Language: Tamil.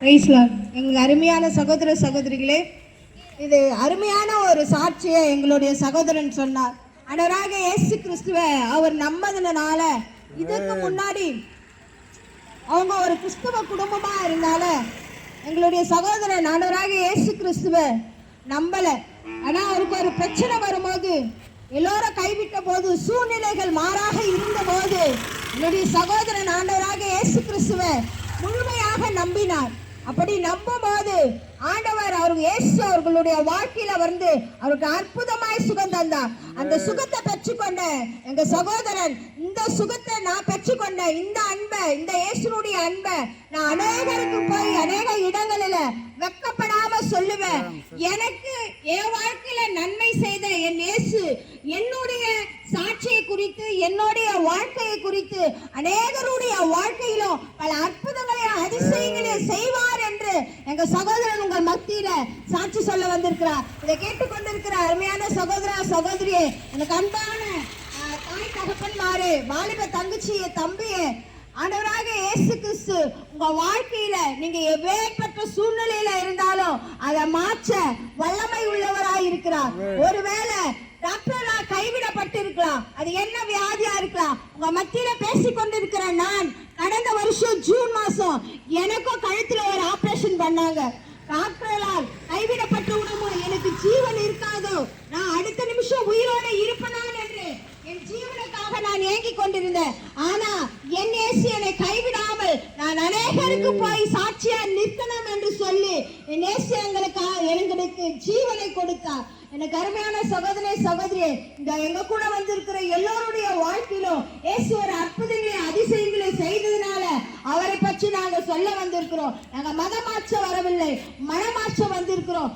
எங்களுக்கு அருமையான சகோதர சகோதரிகளே, இது அருமையான ஒரு சாட்சியை எங்களுடைய சகோதரன் சொன்னார். ஆண்டவராக இயேசு கிறிஸ்துவை அவர் நம்பதுனால, இதுக்கு முன்னாடி அவங்க ஒரு கிறிஸ்துவ குடும்பமா இருந்தால எங்களுடைய சகோதரன் ஆண்டவராக இயேசு கிறிஸ்துவை நம்பல. ஆனா அவருக்கு ஒரு பிரச்சனை வரும்போது, எல்லோரும் கைவிட்ட போது, சூழ்நிலைகள் மாறாக இருந்த போது, என்னுடைய சகோதரன் ஆண்டவராக இயேசு கிறிஸ்துவை முழுமையாக நம்பினார். அப்படி நம்பும் போது ஆண்டவர் அவருக்கு இயேசு அவர்களுடைய வாழ்க்கையில வந்து அவருக்கு அற்புதமாய் சுகம் தந்தார். அந்த சுகத்தை பெற்றுக்கொண்ட எங்க சகோதரன், இந்த சுகத்தை நான் பெற்றுக்கொண்ட இந்த அன்பை, இந்த இயேசுனுடைய அன்பை நான் அநேகருக்கு போய் அநேக இடங்களில வெக்கப்படாம சொல்லுவேன். எனக்கு என் வாழ்க்கையில நன்மை செய்த என் இயேசு என்னுடைய சாட்சியை குறித்து, என்னுடைய வாழ்க்கையை குறித்து அநேகருடைய வாழ்க்கையிலும் பல அற்புதங்களையும் அதிசயங்களையும் செய்வார் என்று எங்க சகோதரன் உங்கள் மத்தியில சாட்சி சொல்ல வந்திருக்கிறார். இதை கேட்டுக்கொண்டிருக்கிற அருமையான சகோதர சகோதரியே, எனக்கு அன்பான தாய் தகப்பன்மாரே, வாலிப தங்கச்சியே, தம்பியே, ஆண்டவராக இயேசு கிறிஸ்து உங்க வாழ்க்கையில நீங்க எப்பேற்பட்ட சூழ்நிலையில இருந்தாலும் அதை மாற்ற வல்லமை உள்ளவராய் இருக்கிறார். ஒருவேளை டாக்டரா கைவிடப்பட்டு இருக்கலாம், அது என்ன வியாதியா இருக்கலாம். உங்க மத்தியில பேசிக்கொண்டிருக்கிற நான் கடந்த வருஷம் ஜூன் மாசம் எனக்கும் கழுத்துல ஒரு ஆபரேஷன் பண்ணாங்க. டாக்டரால் கைவிடப்பட்டு விடுமோ, எனக்கு ஜீவன் இருக்காதோ, நான் அடுத்த நிமிஷம் உயிரோட இருப்பேனான் என்று என் ஜீவனுக்காக நான் ஏங்கி கொண்டிருந்தேன். ஆனா என் இயேசு என்னை கைவிடாமல் நான் அநேகருக்கு போய் சாட்சியா நிற்கணும் என்று சொல்லி என் இயேசு எங்களுக்கு ஜீவனை கொடுத்தார். எனக்கு அருமையான சகோதரே சகோதரியே, இந்த எங்க கூட வந்திருக்கிற எல்லோருடைய வாழ்க்கையிலும் இயேசு ஒரு அற்புதங்களை அதிசயங்களை செய்ததுனால அவரை பற்றி நாங்க சொல்ல வந்திருக்கிறோம். நாங்க மதமாற்ற வரவில்லை, மனமாற்ற வந்திருக்கிறோம்.